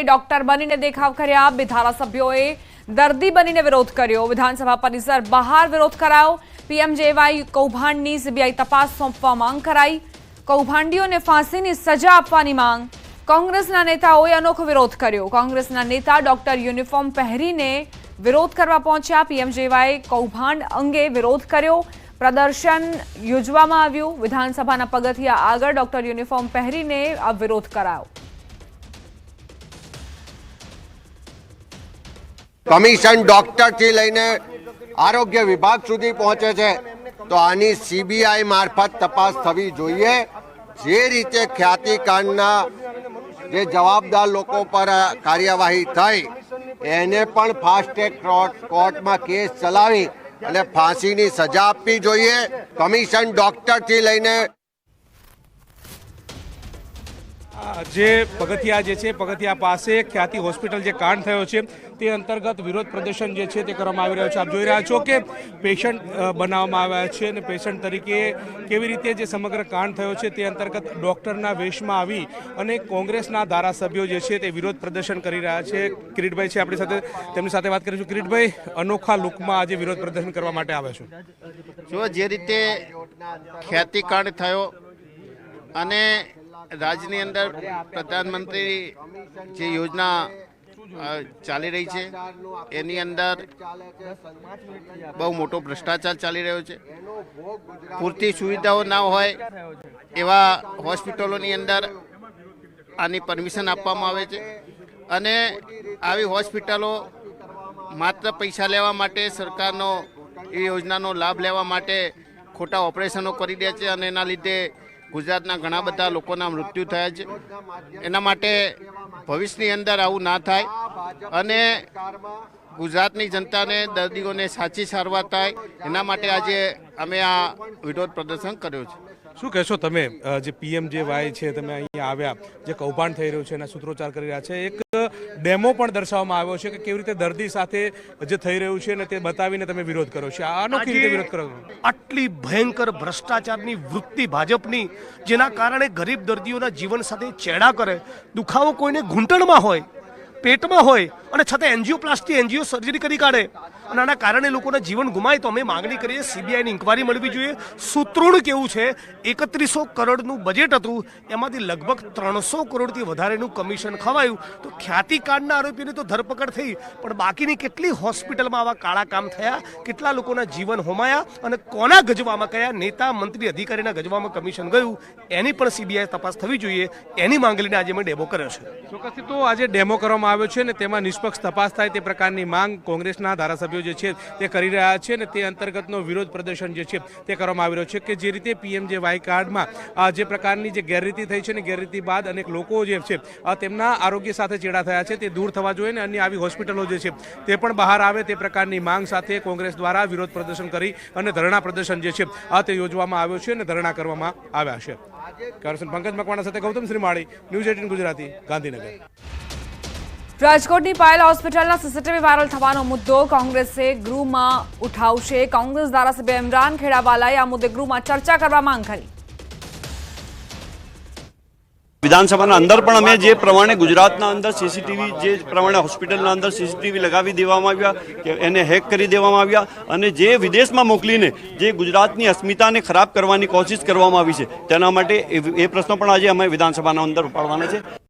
Doctor બનીને દેખાવ કર્યા। 2 ધારાસભ્યોએ દર્દી બનીને વિરોધ કર્યો। વિધાનસભા પરિસર બહાર વિરોધ કરાયો। પીએમજેવાય કૌભાંડની સીબીઆઈ તપાસ સોંપવા માંગ કરાઈ। કૌભાંડીઓને ફાંસીની સજા આપવાની માંગ। કોંગ્રેસના નેતાઓએ અનોખો વિરોધ કર્યો। કોંગ્રેસના નેતા ડોક્ટર યુનિફોર્મ પહેરીને વિરોધ કરવા પહોંચ્યા। પીએમજેવાય કૌભાંડ અંગે વિરોધ કર્યો। પ્રદર્શન યોજવામાં આવ્યું। વિધાનસભાના પગથિયા આગળ ડોક્ટર યુનિફોર્મ પહેરીને આ વિરોધ કરાયો। કમિશન ડોક્ટરથી લઈને આરોગ્ય વિભાગ સુધી પહોંચે છે તો આની સીબીઆઈ મારફત તપાસ થવી જોઈએ। જે રીતે ખ્યાતિકાંડના જે જવાબદાર લોકો પર કાર્યવાહી થઈ એને પણ ફાસ્ટ ટ્રેક કોર્ટમાં કેસ ચલાવી અને ફાંસીની સજા આપવી જોઈએ। કમિશન ડોક્ટરથી લઈને જે પગથિયા જે છે પગથિયા પાસે ખ્યાતિ હોસ્પિટલ જે કાંડ થયો છે તે અંતર્ગત વિરોધ પ્રદર્શન જે છે તે કરવામાં આવી રહ્યો છે। આપ જોઈ રહ્યા છો કે પેશન્ટ બનાવવામાં આવ્યા છે અને પેશન્ટ તરીકે કેવી રીતે જે સમગ્ર કાંડ થયો છે તે અંતર્ગત ડૉક્ટરના વેશમાં આવી અને કોંગ્રેસના ધારાસભ્યો જે છે તે વિરોધ પ્રદર્શન કરી રહ્યા છે। કિરીટભાઈ છે આપણી સાથે, તેમની સાથે વાત કરીશું। કિરીટભાઈ, અનોખા લુકમાં આજે વિરોધ પ્રદર્શન કરવા માટે આવ્યા છો। જો જે રીતે ખ્યાતિકાંડ થયો અને રાજ્યની અંદર પ્રધાનમંત્રી જે યોજના ચાલી રહી છે એની અંદર બહુ મોટો ભ્રષ્ટાચાર ચાલી રહ્યો છે। પૂરતી સુવિધાઓ ના હોય એવા હોસ્પિટલોની અંદર આની પરમિશન આપવામાં આવે છે અને આવી હોસ્પિટલો માત્ર પૈસા લેવા માટે, સરકારનો એ યોજનાનો લાભ લેવા માટે ખોટા ઓપરેશનો કરી દે છે અને એના લીધે ગુજરાતના ઘણા બધા લોકોના મૃત્યુ થયા છે। એના માટે ભવિષ્યની અંદર આવું ના થાય અને ગુજરાતની જનતાને, દર્દીઓને સાચી સારવાર થાય એના માટે આજે અમે આ વિરોધ પ્રદર્શન કર્યો છે। શું કહેશો તમે, જે પીએમજેવાય છે, તમે અહીંયા આવ્યા, જે કૌભાંડ થઈ રહ્યું છે એના સૂત્રોચ્ચાર કરી રહ્યા છે, એક ડેમો પણ દર્શાવવામાં આવ્યો છે કે કેવી રીતે દર્દી સાથે જે થઈ રહ્યું છે ને તે બતાવીને તમે વિરોધ કરો છો। આનો કેવી રીતે વિરોધ કરો? આટલી ભયંકર ભ્રષ્ટાચારની વૃત્તિ ભાજપની, જેના કારણે ગરીબ દર્દીઓના જીવન સાથે ચેડા કરે। દુખાવો કોઈને ઘૂંટણમાં હોય, પેટમાં હોય અને છતાં એન્જિયોપ્લાસ્ટી, એન્જિયો સર્જરી કરી કાઢે અને આના કારણે લોકોના જીવન ગુમાય। તો અમે માગણી કરીએ સીબીઆઈની ઇન્કવાયરી મળવી જોઈએ। સૂત્રોનું કેવું છે 3100 કરોડનું બજેટ હતું, એમાંથી લગભગ 300 કરોડથી વધારેનું કમિશન ખવાયું। તો ખ્યાતિકાંડના આરોપીની તો ધરપકડ થઈ, પણ બાકીની કેટલી હોસ્પિટલમાં આવા કાળા કામ થયા, કેટલા લોકોના જીવન હોમાયા અને કોના ગજવામાં, કયા નેતા, મંત્રી, અધિકારીના ગજવામાં કમિશન ગયું, એની પણ સીબીઆઈ તપાસ થવી જોઈએ। એની માંગ લઈને આજે મેં ડેમો કર્યો છે। ચોક્કસથી તો આજે ડેમો કરવામાં આવ્યો છે ને તેમાં નિષ્પક્ષ તપાસ થાય તે પ્રકારની માંગ કોંગ્રેસના ધારાસભ્યો જે છે તે કરી રહ્યા છે અને તે અંતર્ગતનો વિરોધ પ્રદર્શન જે છે તે કરવામાં આવી રહ્યો છે કે જે રીતે પીએમજેવાય કાર્ડમાં જે પ્રકારની જે ગેરરીતિ થઈ છે ને ગેરરીતિ બાદ અનેક લોકો જે છે તેમના આરોગ્ય સાથે ચેડા થયા છે તે દૂર થવા જોઈએ ને અન્ય આવી હોસ્પિટલો જે છે તે પણ બહાર આવે તે પ્રકારની માંગ સાથે કોંગ્રેસ દ્વારા વિરોધ પ્રદર્શન કરી અને ધરણા પ્રદર્શન જે છે તે યોજવામાં આવ્યો છે અને ધરણા કરવામાં આવ્યા છે। પંકજ મકવાણા સાથે ગૌતમ શ્રીમાળી, ન્યૂઝ 18 ગુજરાતી, ગાંધીનગર। રાજકોટની પાયલ હોસ્પિટલના સીસીટીવી વાયરલ થવાનો મુદ્દો કોંગ્રેસે ગૃહમાં ઉઠાવશે। કોંગ્રેસ ધારાસભ્ય ઇમરાન ખેડાવાલાએ આ મુદ્દે ગૃહમાં ચર્ચા કરવા માંગ કરી। વિધાનસભાના અંદર પણ અમે જે પ્રમાણે ગુજરાતના અંદર સીસીટીવી, જે પ્રમાણે હોસ્પિટલના અંદર સીસીટીવી લગાવી દેવામાં આવ્યા, કે એને હેક કરી દેવામાં આવ્યા અને જે વિદેશમાં મોકલીને જે ગુજરાતની અસ્મિતાને ખરાબ કરવાની કોશિશ કરવામાં આવી છે, તેના માટે એ પ્રશ્નો પણ આજે અમે વિધાનસભાના અંદર ઉપાડવાના છે।